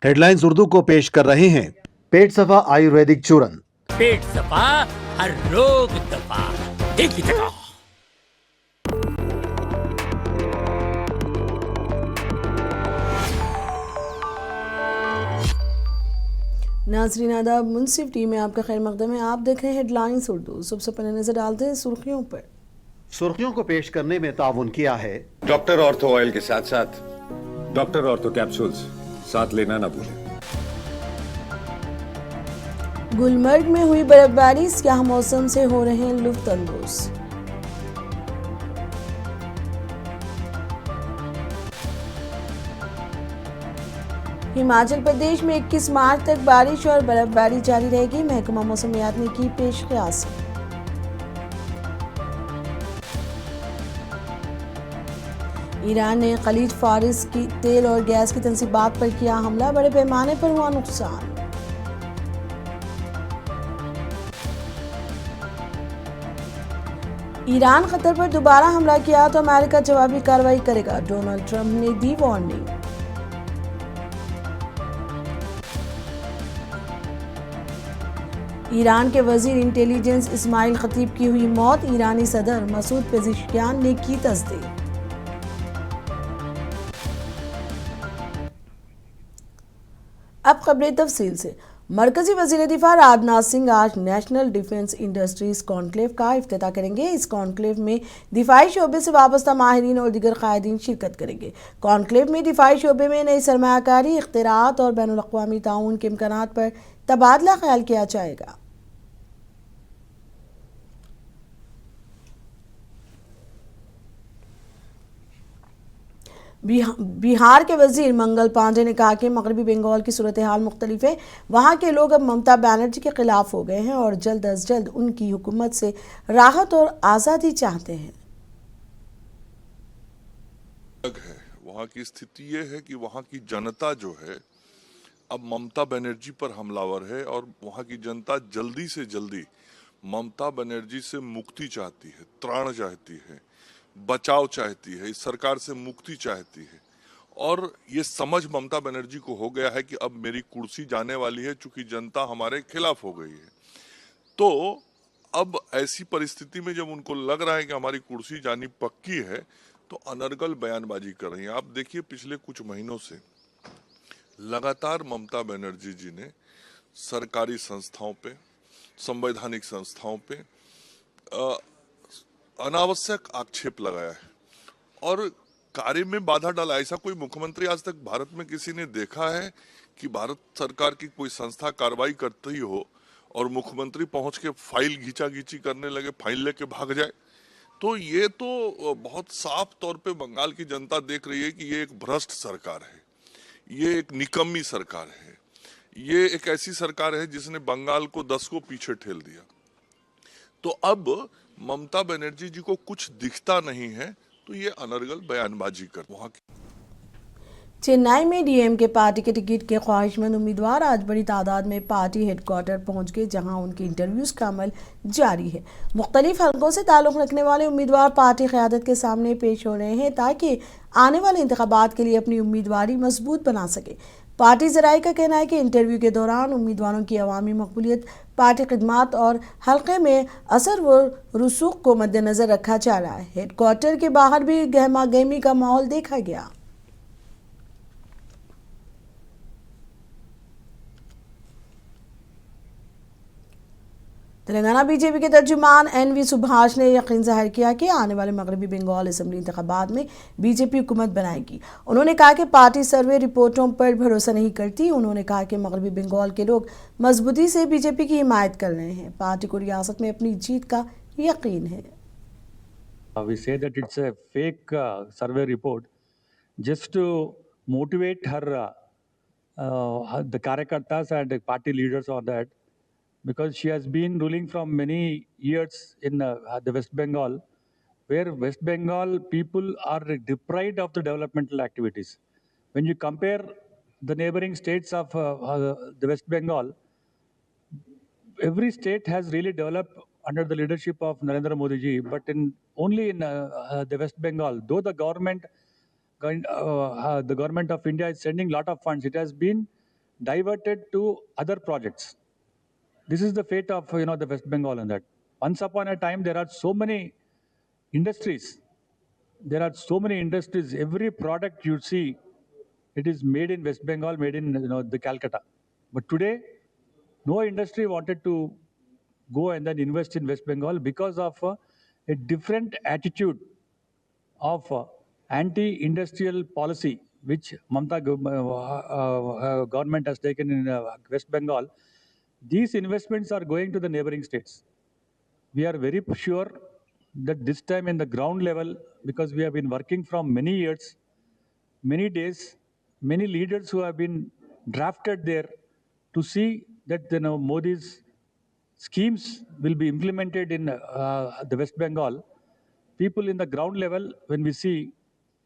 Headlines Urdu को पेश कर रहे हैं पेट सफा आयुर्वेदिक चूर्ण। पेट सफा, हर रोग दफा, एक ही जगह। नाज़रीन आदाब, मुंसिफ टीम में आपका खैर मकदम है। आप देख रहे हैं हेडलाइंस उर्दू। सबसे पहले नजर डालते हैं सुर्खियों पर। सुर्खियों को पेश करने में ताउन किया है डॉक्टर ऑर्थो ऑयल के साथ साथ डॉक्टर ऑर्थो कैप्सूल्स साथ लेना ना भूलें। गुलमर्ग में हुई बर्फबारी, स्याह मौसम से हो रहे हैं लुत्फानंदोज। हिमाचल प्रदेश में 21 मार्च तक बारिश और बर्फबारी जारी रहेगी, महकमा मौसमियात ने की पेशकश। ईरान ने खलीज फारिस की तेल और गैस की तंसीबात पर किया हमला, बड़े पैमाने पर हुआ नुकसान। ईरान कतर पर दोबारा हमला किया तो अमेरिका जवाबी कार्रवाई करेगा, डोनाल्ड ट्रंप ने दी वार्निंग। ईरान के वजीर इंटेलिजेंस इस्माइल खतीब की हुई मौत, ईरानी सदर मसूद पेजिशकियान ने की तस्दीक। अब खबरें तफसील से। मरकजी वजीर दिफा राजनाथ सिंह आज नेशनल डिफेंस इंडस्ट्रीज कॉन्क्लेव का इफ्तिताह करेंगे। इस कॉन्क्लेव में दिफाई शोबे से वाबस्ता माहिरीन और दीगर कायदीन शिरकत करेंगे। कॉन्क्लेव में दिफाई शोबे में नई सरमायाकारी, इख्तिरात और बैनुल अक़वामी ताउन के इम्कानात पर तबादला ख्याल किया जाएगा। बिहार के वजीर मंगल पांडे ने कहा कि मगरबी बंगाल की सूरत हाल मुख्तलिफ है। वहाँ के लोग अब ममता बनर्जी के खिलाफ हो गए हैं और जल्द अज जल्द उनकी हुकूमत से राहत और आज़ादी चाहते हैं। वहाँ की स्थिति ये है कि वहाँ की जनता जो है अब ममता बनर्जी पर हमलावर है और वहाँ की जनता जल्दी से जल्दी ममता बनर्जी से मुक्ति चाहती है, त्राण चाहती है, बचाव चाहती है, इस सरकार से मुक्ति चाहती है। और ये समझ ममता बनर्जी को हो गया है कि अब मेरी कुर्सी जाने वाली है, चूंकि जनता हमारे खिलाफ हो गई है। तो अब ऐसी परिस्थिति में जब उनको लग रहा है कि हमारी कुर्सी जानी पक्की है, तो अनर्गल बयानबाजी कर रही है। आप देखिए, पिछले कुछ महीनों से लगातार ममता बनर्जी जी ने सरकारी संस्थाओं पे, संवैधानिक संस्थाओं पे अनावश्यक आक्षेप लगाया है और कार्य में बाधा डाला। ऐसा कोई मुख्यमंत्री आज तक भारत में किसी ने देखा है कि भारत सरकार की कोई संस्था कार्रवाई करती हो और मुख्यमंत्री पहुंच के फाइल घींचा करने लगे, फाइल लेके भाग जाए? तो ये तो बहुत साफ तौर पे बंगाल की जनता देख रही है कि ये एक भ्रष्ट सरकार है, ये एक निकम्मी सरकार है, ये एक ऐसी सरकार है जिसने बंगाल को 10 को पीछे ठेल दिया। तो अब ममता बनर्जी जी को कुछ दिखता नहीं है, तो ये अनर्गल बयानबाजी कर वहां की। चेन्नई में डीएमके पार्टी के टिकट के ख्वाहिशमंद उम्मीदवार आज बड़ी तादाद में पार्टी हेडक्वार्टर पहुंच गए, जहां उनके इंटरव्यूज का अमल जारी है। मुख्तलिफ हलकों से ताल्लुक़ रखने वाले उम्मीदवार पार्टी क़यादत के सामने पेश हो रहे हैं ताकि आने वाले इंतखाबात के लिए अपनी उम्मीदवारी मजबूत बना सके। पार्टी ज़राए का कहना है कि इंटरव्यू के दौरान उम्मीदवारों की अवामी मकबूलियत, पार्टी खिदमात और हल्के में असर व रसूख को मद्देनज़र रखा जा रहा है। हेडक्वार्टर के बाहर भी गहमा गहमी का माहौल देखा गया। तेलंगाना बीजेपी के तर्जुमान एनवी सुभाष ने यकीन जाहिर किया कि आने वाले मगरबी बंगाल असेंबली इंतखाबात में बीजेपी हुकूमत बनाएगी। उन्होंने कहा कि पार्टी सर्वे रिपोर्टों पर भरोसा नहीं करती। उन्होंने कहा कि मगरबी बंगाल के लोग मजबूती से बीजेपी की हिमायत कर रहे हैं। पार्टी को रियासत में अपनी जीत का यकीन है। We say that it's a fake survey report just to motivate the Karyakartas and the party leaders on that, because she has been ruling from many years in the West Bengal, where West Bengal people are deprived of the developmental activities. When you compare the neighboring states of the West Bengal, every state has really developed under the leadership of Narendra Modi ji, but only in the West Bengal, though the government of India is sending a lot of funds, it has been diverted to other projects. This is the fate of the West Bengal in that. Once upon a time, there are so many industries. There are so many industries. Every product you see, it is made in West Bengal, made in the Calcutta. But today, no industry wanted to go and then invest in West Bengal because of a different attitude of anti-industrial policy which Mamata government has taken in West Bengal. These investments are going to the neighboring states. We are very sure that this time in the ground level, because we have been working from many years, many days, many leaders who have been drafted there to see that Modi's schemes will be implemented in the West Bengal. People in the ground level, when we see,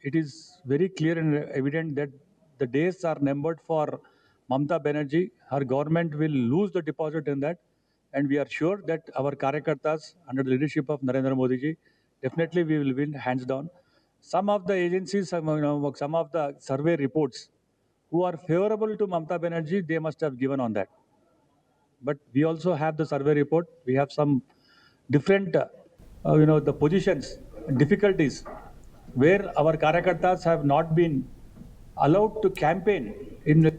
it is very clear and evident that the days are numbered for Mamata Banerjee. Her government will lose the deposit in that, and we are sure that our Karyakartas, under the leadership of Narendra Modi ji, definitely we will win hands down. Some of the agencies, some of the survey reports who are favorable to Mamata Banerjee, they must have given on that. But we also have the survey report. We have some different, the positions, difficulties, where our Karyakartas have not been allowed to campaign in.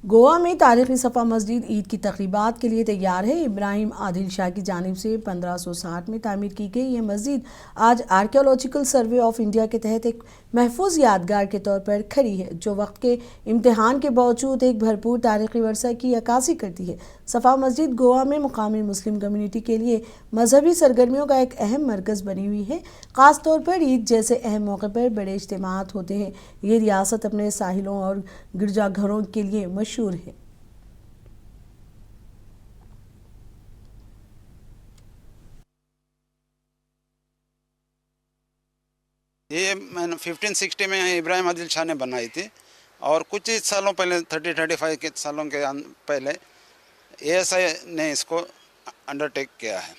Goa में तारीखी सफ़ा मस्जिद ईद की तक़रीबात के लिए तैयार है। इब्राहिम आदिल शाह की जानिब से 1560 में तामीर की गई ये मस्जिद आज आर्कियोलॉजिकल सर्वे ऑफ इंडिया के तहत एक महफूज यादगार के तौर पर खड़ी है, जो वक्त के इम्तिहान के बावजूद एक भरपूर तारीखी वर्सा की अक्कासी करती है। सफ़ा मस्जिद गोवा में मुकामी मुस्लिम कम्युनिटी के लिए मजहबी सरगर्मियों का एक अहम मरकज़ बनी हुई है। ख़ास तौर पर ईद जैसे अहम मौके पर बड़े इज्तिमात होते हैं। ये रियासत अपने साहिलों और गिरजाघरों के लिए मशहूर है। ये मैंने 1560 में इब्राहिम आदिल शाह ने बनाई थी, और कुछ ही सालों पहले 30-35 के सालों के पहले ASI ने इसको अंडरटेक किया है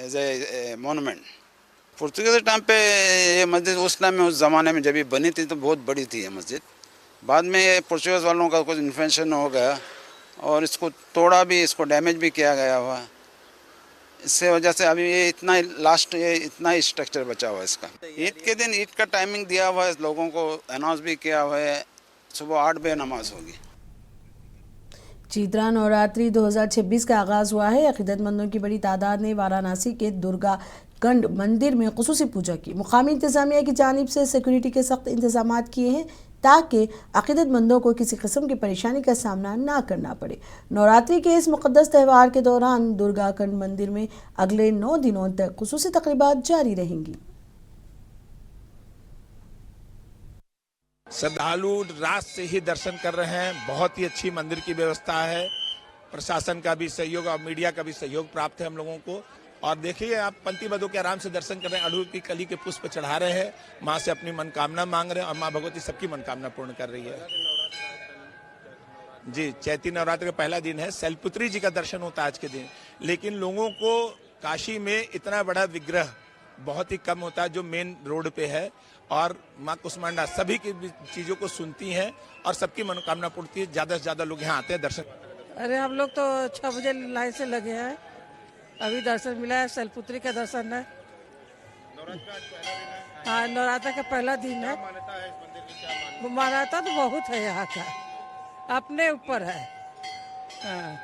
एज ए मोनूमेंट। पुर्तगाल टाइम पे ये मस्जिद उस टाइम में, उस ज़माने में जब ये बनी थी तो बहुत बड़ी थी ये मस्जिद। बाद में ये पुर्तगाल वालों का कुछ इन्फेक्शन हो गया और इसको तोड़ा भी, इसको डैमेज भी किया गया हुआ। इससे वजह से अभी ये इतना ही स्ट्रक्चर बचा हुआ है इसका। ईद के दिन ईद का टाइमिंग दिया हुआ है, लोगों को अनाउंस भी किया हुआ है, सुबह 8 बजे नमाज होगी। चैत्र नवरात्रि 2026 का आगाज़ हुआ है। अक़ीदतमंदों की बड़ी तादाद ने वाराणसी के दुर्गा कंड मंदिर में खुसूसी पूजा की। मुकामी इंतज़ामिया की जानिब से सिक्योरिटी के सख्त इंतजाम किए हैं ताकि अक़ीदतमंदों को किसी किस्म की परेशानी का सामना ना करना पड़े। नवरात्रि के इस मुक़द्दस त्यौहार के दौरान दुर्गा कंड मंदिर में अगले 9 दिनों तक खुसूसी तक़रीबात जारी रहेंगी। श्रद्धालु रात से ही दर्शन कर रहे हैं। बहुत ही अच्छी मंदिर की व्यवस्था है, प्रशासन का भी सहयोग और मीडिया का भी सहयोग प्राप्त है हम लोगों को। और देखिए, आप पंक्तिबद्ध के आराम से दर्शन कर रहे हैं, अड़हुल की कली के पुष्प चढ़ा रहे हैं, माँ से अपनी मनोकामना मांग रहे हैं और माँ भगवती सबकी मनोकामना पूर्ण कर रही है। जी, चैती नवरात्र का पहला दिन है, शैलपुत्री जी का दर्शन होता है आज के दिन। लेकिन लोगों को काशी में इतना बड़ा विग्रह बहुत ही कम होता है जो मेन रोड पे है, और माँ कुष्मांडा सभी की चीज़ों को सुनती हैं और सबकी मनोकामना पूर्ति है। ज़्यादा से ज़्यादा लोग यहाँ आते हैं दर्शन। अरे हम लोग तो 6 बजे लाइन से लगे हैं, अभी दर्शन मिला है, शैलपुत्री का दर्शन है। हाँ, नवरात्र का पहला दिन है। मान्यता तो बहुत है यहाँ का, अपने ऊपर है। हाँ।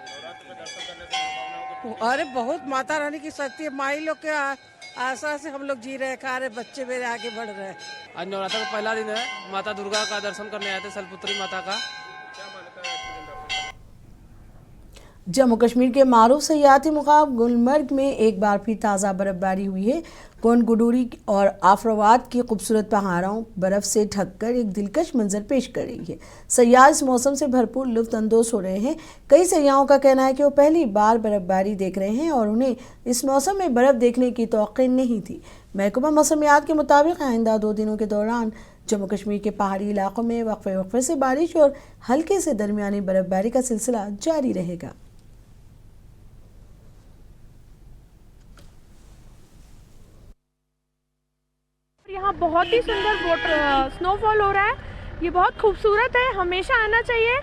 अरे बहुत माता रानी की शक्ति है, माई लोग के आशा से हम लोग जी रहे, खा रहे, बच्चे मेरे आगे बढ़ रहे हैं। आज नवरात्र का पहला दिन है, माता दुर्गा का दर्शन करने आए थे, शैलपुत्री माता का। जम्मू कश्मीर के मारूफ सयाहती मुकाम गुलमर्ग में एक बार फिर ताज़ा बर्फबारी हुई है। कोनगुडूरी और आफराबाद की खूबसूरत पहाड़ों बर्फ़ से ढककर एक दिलकश मंजर पेश कर रही है। सयाह इस मौसम से भरपूर लुत्फ़ अंदोज़ हो रहे हैं। कई सयाहों का कहना है कि वो पहली बार बर्फबारी देख रहे हैं और उन्हें इस मौसम में बर्फ़ देखने की तौक़्क़ी नहीं थी। महकमा मौसमियात के मुताबिक आइंदा 2 दिनों के दौरान जम्मू कश्मीर के पहाड़ी इलाकों में वक्फे से बारिश और हल्के से दरमियानी बर्फबारी का सिलसिला जारी रहेगा। यहाँ बहुत ही सुंदर स्नोफॉल हो रहा है, ये बहुत खूबसूरत है, हमेशा आना चाहिए।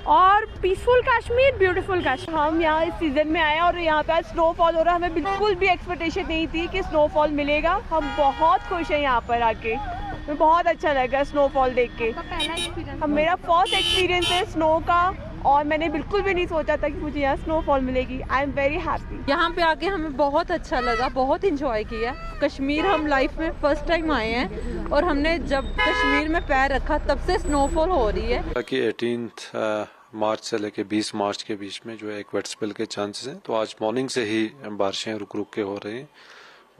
और पीसफुल कश्मीर, ब्यूटीफुल कश्मीर। हम यहाँ इस सीज़न में आए और यहाँ पे स्नोफॉल हो रहा है। हमें बिल्कुल भी एक्सपेक्टेशन नहीं थी कि स्नोफॉल मिलेगा। हम बहुत खुश हैं यहाँ पर आके, हमें बहुत अच्छा लगा स्नोफॉल देख के। मेरा फर्स्ट एक्सपीरियंस है स्नो का और मैंने बिल्कुल भी नहीं सोचा था कि मुझे यहाँ स्नोफॉल मिलेगी। I am very happy. यहाँ पे आके हमें बहुत अच्छा लगा, बहुत इंजॉय किया। कश्मीर हम लाइफ में फर्स्ट टाइम आए हैं और हमने जब कश्मीर में पैर रखा तब से स्नोफॉल हो रही है। कि 18 मार्च से लेके 20 मार्च के बीच में जो है एक वेट स्पेल के चांसेस हैं, तो आज मॉर्निंग से ही बारिशें रुक रुक के हो रही हैं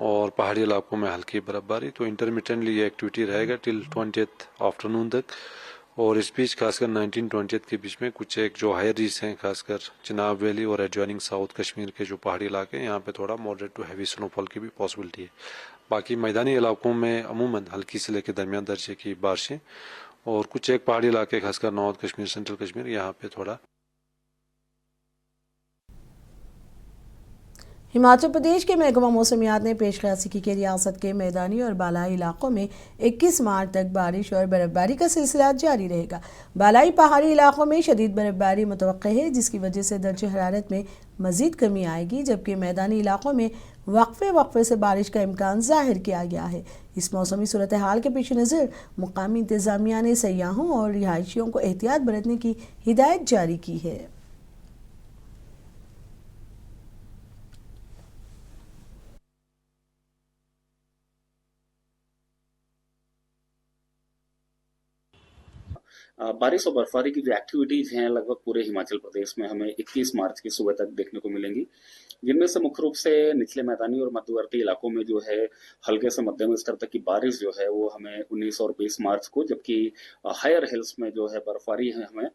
और पहाड़ी इलाकों में हल्की बर्फबारी। तो इंटरमिटेंटली ये एक्टिविटी रहेगा टिल 20th आफ्टरनून तक। और इस बीच खासकर 19-20 के बीच में कुछ एक जो हायर रीज हैं, खासकर चिनाब वैली और एडजॉइनिंग साउथ कश्मीर के जो पहाड़ी इलाके हैं, यहाँ पे थोड़ा मॉडरेट टू हैवी स्नोफॉल की भी पॉसिबिलिटी है। बाकी मैदानी इलाकों में अमूमन हल्की से लेकर दरमियान दर्जे की बारिशें और कुछ एक पहाड़ी इलाके खासकर नॉर्थ कश्मीर, सेंट्रल कश्मीर, यहाँ पे थोड़ा। हिमाचल प्रदेश के महकमा मौसमियात ने पेशकश की कि रियासत के मैदानी और बालाई इलाकों में 21 मार्च तक बारिश और बर्फबारी का सिलसिला जारी रहेगा। बालाई पहाड़ी इलाकों में शदीद बर्फबारी मुतवक्के है, जिसकी वजह से दर्जे हरारत में मजीद कमी आएगी, जबकि मैदानी इलाकों में वक्फे से बारिश का इम्कान जाहिर किया गया है। इस मौसमी सूरत हाल के पेश नज़र मुकामी इंतजामिया ने सयाहों और रिहायशियों को एहतियात बरतने की हिदायत जारी की है। बारिश और बर्फबारी की जो एक्टिविटीज हैं लगभग पूरे हिमाचल प्रदेश में हमें 21 मार्च की सुबह तक देखने को मिलेंगी, जिनमें से मुख्य रूप से निचले मैदानी और मध्यवर्ती इलाकों में जो है हल्के से मध्यम स्तर तक की बारिश जो है वो हमें 19 और 20 मार्च को, जबकि हायर हिल्स में जो है बर्फबारी है हमें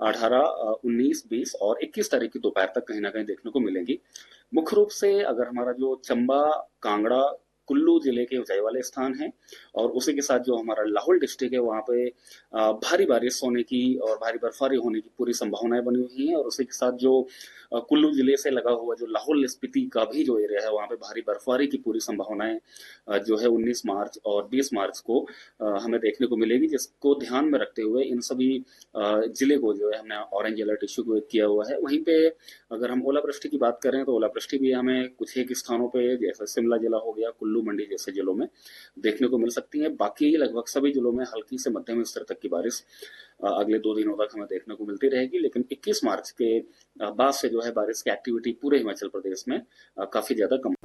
18, 19, 20 और 21 तारीख की दोपहर तक कहीं ना कहीं देखने को मिलेंगी। मुख्य रूप से अगर हमारा जो चंबा, कांगड़ा, कुल्लू जिले के ऊंचाई वाले स्थान हैं और उसी के साथ जो हमारा लाहौल डिस्ट्रिक्ट है वहाँ पे भारी बारिश होने की और भारी बर्फबारी होने की पूरी संभावनाएं बनी हुई हैं। और उसी के साथ जो कुल्लू जिले से लगा हुआ जो लाहौल स्पीति का भी जो एरिया है वहाँ पे भारी बर्फबारी की पूरी संभावनाएं जो है 19 मार्च और 20 मार्च को हमें देखने को मिलेगी, जिसको ध्यान में रखते हुए इन सभी जिले को जो है हमने ऑरेंज अलर्ट इश्यू किया हुआ है। वहीं पे अगर हम ओलावृष्टि की बात करें तो ओलावृष्टि भी हमें कुछ एक स्थानों पे जैसे शिमला जिला हो गया, कुल्लू, मंडी जैसे जिलों में देखने को मिल सकती है। बाकी लगभग सभी जिलों में हल्की से मध्यम स्तर तक की बारिश अगले 2 दिनों तक हमें देखने को मिलती रहेगी। लेकिन 21 मार्च के बाद से जो है बारिश की एक्टिविटी पूरे हिमाचल प्रदेश में काफी ज्यादा कम।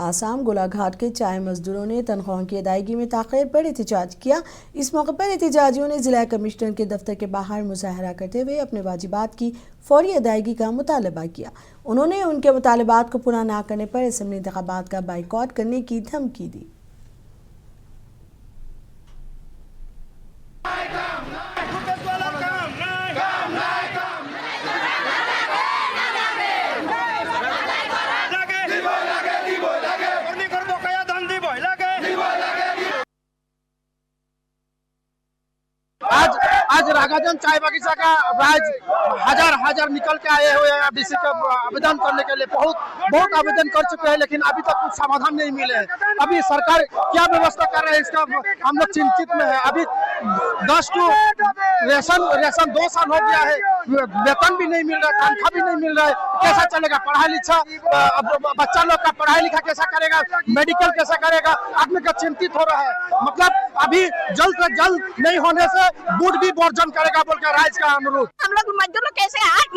आसाम गोलाघाट के चाय मजदूरों ने तनख्वाह की अदायगी में ताख़ीर पर एहतजाज किया। इस मौके पर एहतजाजियों ने जिला कमिश्नर के दफ्तर के बाहर मुजाहरा करते हुए अपने वाजिबात की फौरी अदायगी का मुतालबा किया। उन्होंने उनके मुतालबात को पूरा न करने पर असेंबली इंतखाबात का बाइकआउट करने की धमकी दी। आज रागाजन चाय बगीचा का राज हजार निकल के आए हुए हैं डीसी का आवेदन करने के लिए। बहुत आवेदन कर चुके हैं, लेकिन अभी तक कुछ समाधान नहीं मिले हैं। अभी सरकार क्या व्यवस्था कर रहे हैं इसका हम लोग चिंतित में है। अभी 10 टू रेशन 2 साल हो गया है, वेतन भी नहीं मिल रहा, तनख्वाह भी नहीं मिल रहा है। कैसा चलेगा पढ़ाई लिखा, बच्चा लोग का पढ़ाई लिखा कैसा करेगा, मेडिकल कैसा करेगा, आदमी का चिंतित हो रहा है। मतलब अभी जल्द से जल्द नहीं होने से बूट भी वर्जन करेगा बोलकर राइज का अनुरोध। हम लोग मजदूर लोग कैसे 8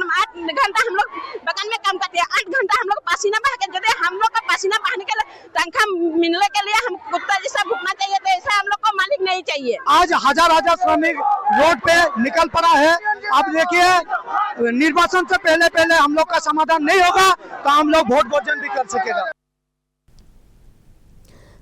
घंटा हम लोग बगान में काम करते हैं, 8 घंटा हम लोग पसीना बहा के देते हैं। हम लोग का पसीना बहाने के लिए तनख्वाह मिलने के लिए हम कुत्ता जैसा भुगतना चाहिए, तो ऐसा हम लोग को मालिक नहीं चाहिए। आज हजार श्रमिक रोड पे निकल पड़ा है। अब देखिए निर्वाचन से पहले हम लोग का समाधान नहीं होगा तो हम लोग वोट वर्जन भी कर सकेगा।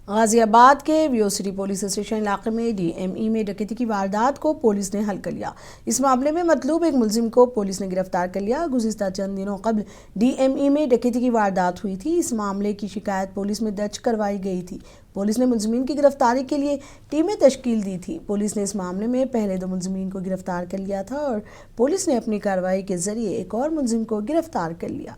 गाजियाबाद के व्योसिटी पुलिस स्टेशन इलाके में डीएमई में डकैती की वारदात को पुलिस ने हल कर लिया। इस मामले में मतलूब एक मुलजिम को पुलिस ने गिरफ्तार कर लिया। गुज़िश्ता चंद दिनों कबल डीएमई में डकैती की वारदात हुई थी। इस मामले की शिकायत पुलिस में दर्ज करवाई गई थी। पुलिस ने मुलजिमीन की गिरफ्तारी के लिए टीमें तश्कील दी थी। पुलिस ने इस मामले में पहले 2 मुलजिमीन को गिरफ्तार कर लिया था और पुलिस ने अपनी कार्रवाई के जरिए एक और मुलजिम को गिरफ्तार कर लिया।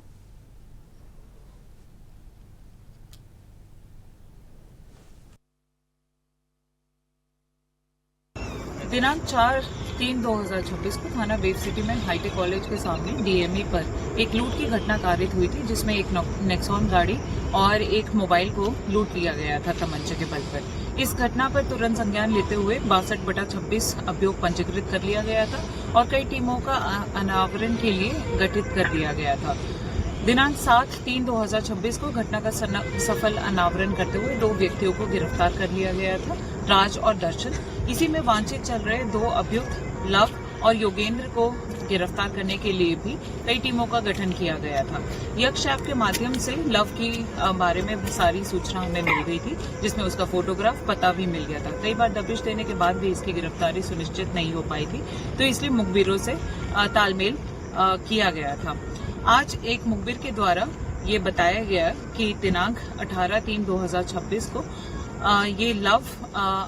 दिनांक 4 3/2026 को थाना वेव सिटी में हाईटेक कॉलेज के सामने डीएमई पर एक लूट की घटना कारित हुई थी, जिसमें एक नेक्सॉन गाड़ी और एक मोबाइल को लूट लिया गया था तमंचे के बल पर। इस घटना पर तुरंत संज्ञान लेते हुए 62/26 अभियोग पंजीकृत कर लिया गया था और कई टीमों का अनावरण के लिए गठित कर दिया गया था। दिनांक 7/3/2026 को घटना का सफल अनावरण करते हुए 2 व्यक्तियों को गिरफ्तार कर लिया गया था, राज और दर्शन। इसी में वांछित चल रहे 2 अभियुक्त लव और योगेंद्र को गिरफ्तार करने के लिए भी कई टीमों का गठन किया गया था। यक्ष ऐप के माध्यम से लव की बारे में सारी सूचना हमें मिल गई थी, जिसमें उसका फोटोग्राफ पता भी मिल गया था। कई बार दबिश देने के बाद भी इसकी गिरफ्तारी सुनिश्चित नहीं हो पाई थी, तो इसलिए मुखबिरों से तालमेल किया गया था। आज एक मुखबिर के द्वारा ये बताया गया कि दिनांक 18/3/2026 को ये लव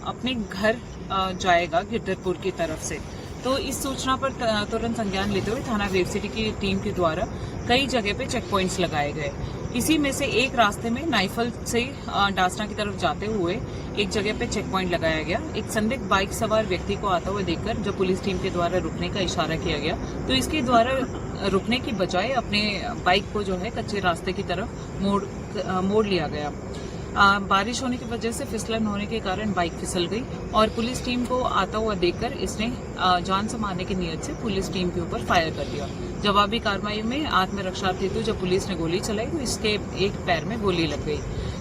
अपने घर जाएगा गिरधरपुर की तरफ से। तो इस सूचना पर तुरंत संज्ञान लेते हुए थाना वेव सिटी की टीम के द्वारा कई जगह पे चेक पॉइंट्स लगाए गए। इसी में से एक रास्ते में नाइफल से डासना की तरफ जाते हुए एक जगह पे चेक पॉइंट लगाया गया। एक संदिग्ध बाइक सवार व्यक्ति को आता हुआ देखकर जब पुलिस टीम के द्वारा रुकने का इशारा किया गया, तो इसके द्वारा रुकने की बजाय अपने बाइक को जो है कच्चे रास्ते की तरफ मोड़ लिया गया। बारिश होने की वजह से फिसलन होने के कारण बाइक फिसल गई और पुलिस टीम को आता हुआ देखकर इसने जान से मारने की नीयत से पुलिस टीम के ऊपर फायर कर दिया। जवाबी कार्रवाई में आत्मरक्षार्थी हेतु जब पुलिस ने गोली चलाई तो इसके एक पैर में गोली लग गई।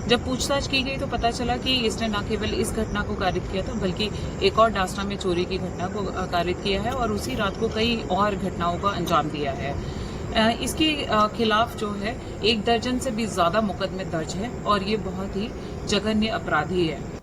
जब पूछताछ की गई तो पता चला कि इसने न केवल इस घटना को कारित किया था, बल्कि एक और डासना में चोरी की घटना को कारित किया है और उसी रात को कई और घटनाओं का अंजाम दिया है। इसके खिलाफ जो है 1 दर्जन से भी ज्यादा मुकदमे दर्ज है और ये बहुत ही जघन्य अपराधी है।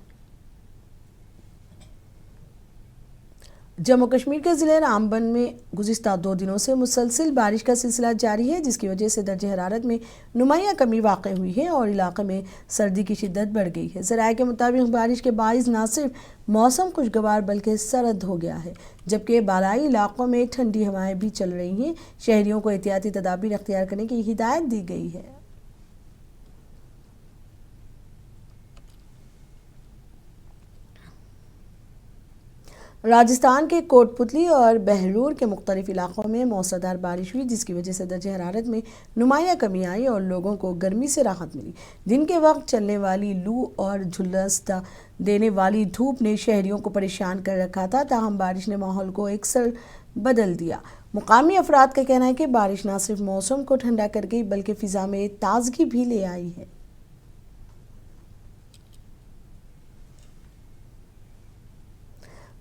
जम्मू कश्मीर के जिले रामबन में गुज़िस्ता 2 दिनों से मुसलसल बारिश का सिलसिला जारी है, जिसकी वजह से दर्जे हरारत में नुमाया कमी वाक़ हुई है और इलाके में सर्दी की शिद्दत बढ़ गई है। ज़राए के मुताबिक बारिश के बाइस न सिर्फ मौसम खुशगवार बल्कि सर्द हो गया है, जबकि बालाई इलाकों में ठंडी हवाएं भी चल रही हैं। शहरियों को एहतियाती तदाबीर अख्तियार करने की हिदायत दी गई है। राजस्थान के कोटपुतली और बहलूर के मुख्तलिफ इलाकों में मौसलाधार बारिश हुई, जिसकी वजह से दर्जे हरारत में नुमाया कमी आई और लोगों को गर्मी से राहत मिली। दिन के वक्त चलने वाली लू और झुलस देने वाली धूप ने शहरियों को परेशान कर रखा था, ताहम बारिश ने माहौल को एकसर बदल दिया। मुकामी अफराद का कहना है कि बारिश न सिर्फ मौसम को ठंडा कर गई बल्कि फिजा में ताजगी भी ले आई है।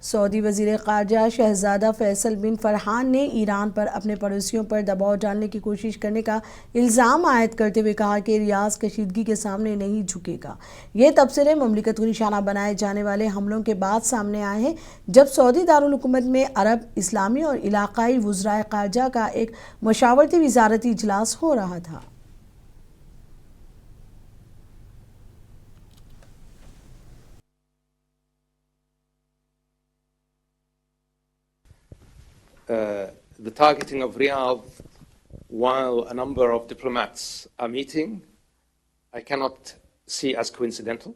सऊदी वज़ीर ख़ारजा शहज़ादा फैसल बिन फरहान ने ईरान पर अपने पड़ोसियों पर दबाव डालने की कोशिश करने का इल्ज़ाम आयद करते हुए कहा कि रियाज़ कशीदगी के सामने नहीं झुकेगा। ये तबसरे ममलिकत को निशाना बनाए जाने वाले हमलों के बाद सामने आए हैं, जब सऊदी दारुल हुकूमत में अरब, इस्लामी और इलाक़ाई वज़राए ख़ारजा का एक मशावरती वज़ारती इजलास हो रहा था। The targeting of Riyadh while a number of diplomats are meeting, I cannot see as coincidental.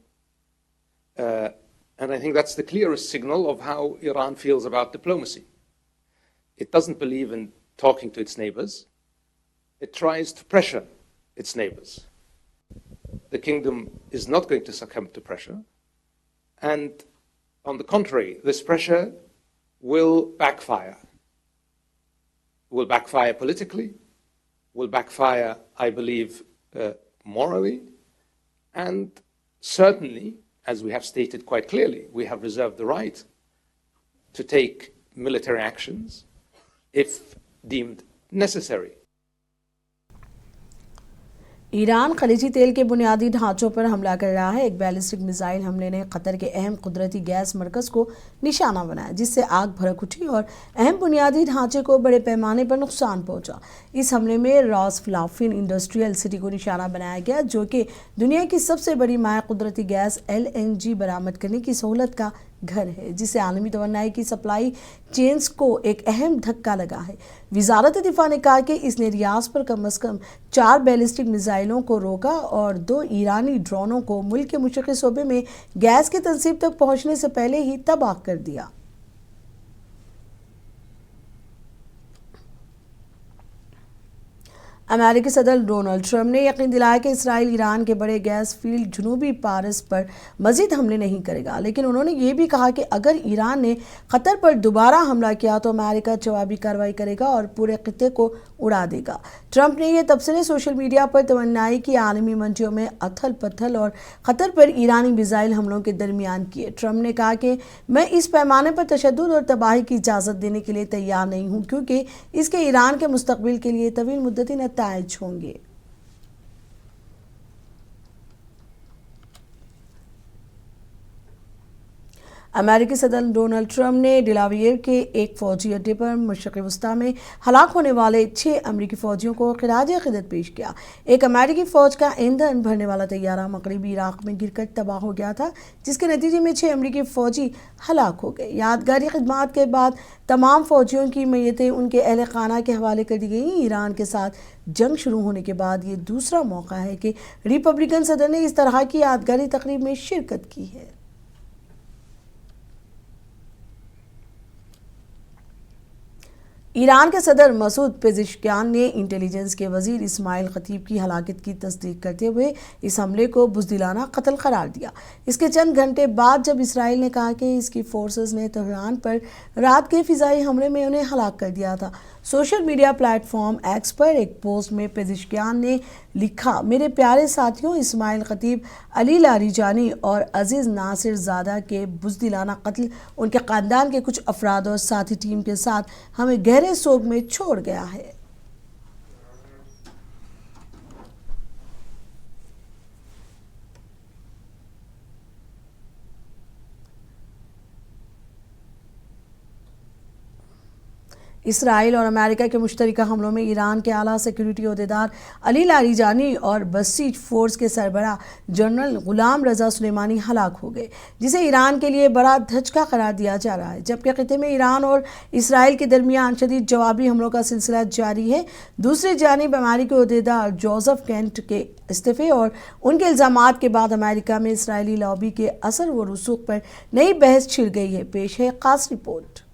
And I think that's the clearest signal of how Iran feels about diplomacy. It doesn't believe in talking to its neighbors. It tries to pressure its neighbors. The kingdom is not going to succumb to pressure. And on the contrary, this pressure will backfire. Will backfire politically, will backfire, I believe, morally, and certainly, as we have stated quite clearly, we have reserved the right to take military actions if deemed necessary. Iran खलीजी तेल के बुनियादी ढांचों पर हमला कर रहा है। एक बैलिस्टिक मिसाइल हमले ने कतर के अहम कुदरती गैस मरकज़ को निशाना बनाया, जिससे आग भड़क उठी और अहम बुनियादी ढांचे को बड़े पैमाने पर नुकसान पहुंचा। इस हमले में रॉस फ्लाफिन इंडस्ट्रियल सिटी को निशाना बनाया गया, जो कि दुनिया की सबसे बड़ी माया कुदरती गैस LNG बरामद करने की सहूलत का घर है, जिससे आलमी तवन्नाई की सप्लाई चेन्स को एक अहम धक्का लगा है। वजारत दिफा ने कहा कि इसने रियाज पर कम से कम 4 बैलिस्टिक मिसाइलों को रोका और 2 ईरानी ड्रोनों को मुल्क के मशरक़ी सूबे में गैस की तनसीब तक पहुंचने से पहले ही तबाह कर दिया। अमेरिकी सदर डोनाल्ड ट्रंप ने यकीन दिलाया कि इसराइल ईरान के बड़े गैस फील्ड जनूबी पारस पर मजीद हमले नहीं करेगा, लेकिन उन्होंने ये भी कहा कि अगर ईरान ने कतर पर दोबारा हमला किया तो अमेरिका जवाबी कार्रवाई करेगा और पूरे खित्ते को उड़ा देगा। ट्रंप ने यह तबसरे सोशल मीडिया पर तमन्नाई की आलमी मंचों में अथल पथल और कतर पर ईरानी मिसाइल हमलों के दरमियान किए। ट्रंप ने कहा कि मैं इस पैमाने पर तशद्दुद और तबाही की इजाज़त देने के लिए तैयार नहीं हूँ, क्योंकि इसके ईरान के मुस्तकबिल के लिए तवील मुद्दती नताइज होंगे। अमेरिकी सदर डोनाल्ड ट्रंप ने डेलावेयर के एक फौजी अड्डे पर मशरक़ी वस्ता में हलाक होने वाले 6 अमेरिकी फौजियों को खिराज अक़ीदत पेश किया। एक अमेरिकी फौज का ईंधन भरने वाला तैयारा मगरबी इराक में गिरकर तबाह हो गया था, जिसके नतीजे में 6 अमेरिकी फौजी हलाक हो गए। यादगारी खिदमात के बाद तमाम फौजियों की मैयतें उनके अहल खाना के हवाले कर दी गई। ईरान के साथ जंग शुरू होने के बाद ये दूसरा मौका है कि रिपब्लिकन सदर ने इस तरह की यादगारी तकरीब में शिरकत की है। ईरान के सदर मसूद पेज़ेश्कियान ने इंटेलिजेंस के वजीर इस्माइल खतीब की हलाकत की तस्दीक करते हुए इस हमले को बुज़दिलाना कत्ल करार दिया। इसके चंद घंटे बाद जब इसराइल ने कहा कि इसकी फोर्सेस ने तेहरान पर रात के फ़िज़ाई हमले में उन्हें हलाक कर दिया था। सोशल मीडिया प्लेटफॉर्म एक्स पर एक पोस्ट में पेज़ेश्कियान ने लिखा, मेरे प्यारे साथियों, इस्माइल खतीब, अली लारीजानी और अजीज़ नासिर ज़ादा के बुज़दिलाना कत्ल उनके ख़ानदान के कुछ अफराद और साथी टीम के साथ हमें गहरे सोग में छोड़ गया है। इसराइल और अमेरिका के मुश्तरका हमलों में ईरान के आला सिक्योरिटी अहदेदार अली लारीजानी और बसीज फोर्स के सरबराह जनरल गुलाम रजा सुलेमानी हलाक हो गए, जिसे ईरान के लिए बड़ा धचका करार दिया जा रहा है। जबकि खित्ते में ईरान और इसराइल के दरमियान शदीद जवाबी हमलों का सिलसिला जारी है। दूसरी जानिब अमेरिकी अहदेदार जोसेफ केंट के इस्तीफे और उनके इल्ज़ामात के बाद अमेरिका में इसराइली लॉबी के असर व रसूख पर नई बहस छिड़ गई है। पेश है खास रिपोर्ट।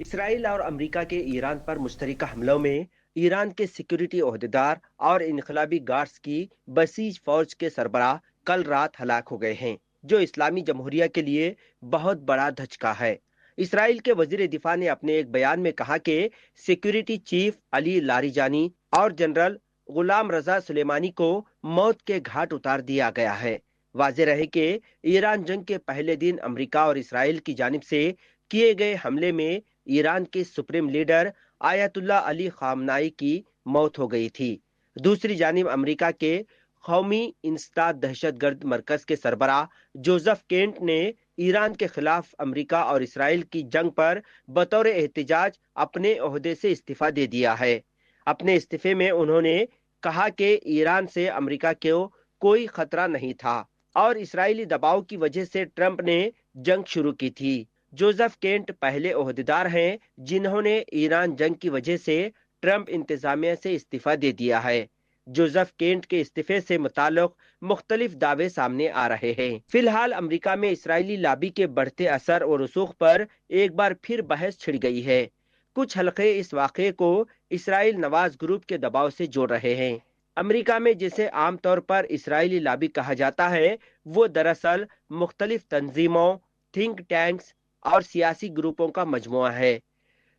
इसराइल और अमेरिका के ईरान पर मुश्तरका हमलों में ईरान के सिक्योरिटी ओहदेदार और इनकलाबी गार्ड्स की बसीज फौज के सरबराह कल रात हलाक हो गए हैं, जो इस्लामी जमहूरिया के लिए बहुत बड़ा धचका है। इसराइल के वजीर दिफा ने अपने एक बयान में कहा कि सिक्योरिटी चीफ अली लारीजानी और जनरल गुलाम रजा सुलेमानी को मौत के घाट उतार दिया गया है। वाज़ेह रहे कि ईरान जंग के पहले दिन अमेरिका और इसराइल की जानिब से किए गए हमले में ईरान के सुप्रीम लीडर आयतुल्ला अली खामनाई की मौत हो गई थी। दूसरी जानिब अमेरिका के कौमी इंसदाद दहशतगर्द मरकज के सरबराह जोसेफ केंट ने ईरान के खिलाफ अमेरिका और इसराइल की जंग पर बतौर एहतजाज अपने ओहदे से इस्तीफा दे दिया है। अपने इस्तीफे में उन्होंने कहा कि ईरान से अमेरिका को कोई खतरा नहीं था और इसराइली दबाव की वजह से ट्रंप ने जंग शुरू की थी। जोसेफ केंट पहले ओहदेदार हैं जिन्होंने ईरान जंग की वजह से ट्रंप इंतजामिया से इस्तीफा दे दिया है। जोसेफ केंट के इस्तीफे से मुताल्लिक मुख्तलिफ दावे सामने आ रहे हैं। फिलहाल अमेरिका में इसराइली लॉबी के बढ़ते असर और रसूख पर एक बार फिर बहस छिड़ गई है। कुछ हलके इस वाक़े को इसराइल नवाज ग्रुप के दबाव से जोड़ रहे हैं। अमेरिका में जिसे आमतौर पर इसराइली लॉबी कहा जाता है, वो दरअसल मुख्तलिफ तंजीमों, थिंक टैंक्स और सियासी ग्रुपों का मजमुआ है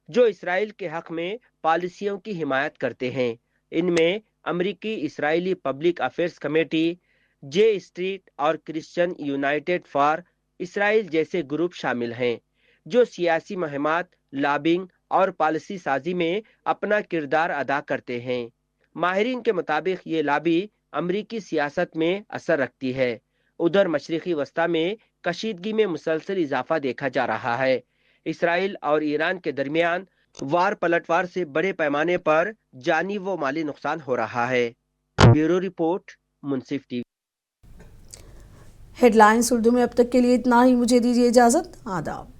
जो इसराइल के हक में पॉलिसियों की हिमायत करते हैं। इनमें अमेरिकी इसराइली पब्लिक अफेयर्स कमेटी, जे स्ट्रीट और क्रिश्चियन यूनाइटेड फॉर इसराइल जैसे ग्रुप शामिल हैं, जो सियासी मुहिमात, लॉबिंग और पॉलिसी साजी में अपना किरदार अदा करते हैं। माहिरीन के मुताबिक ये लॉबी अमेरिकी सियासत में असर रखती है। उधर मशरिकी वस्ता में कशीदगी में मुसलसल इजाफा देखा जा रहा है। इसराइल और ईरान के दरमियान वार पलटवार से बड़े पैमाने पर जानी व माली नुकसान हो रहा है। ब्यूरो रिपोर्ट, मुंसिफ टीवी। हेडलाइंस उर्दू में अब तक के लिए इतना ही। मुझे दीजिए इजाजत। आदाब।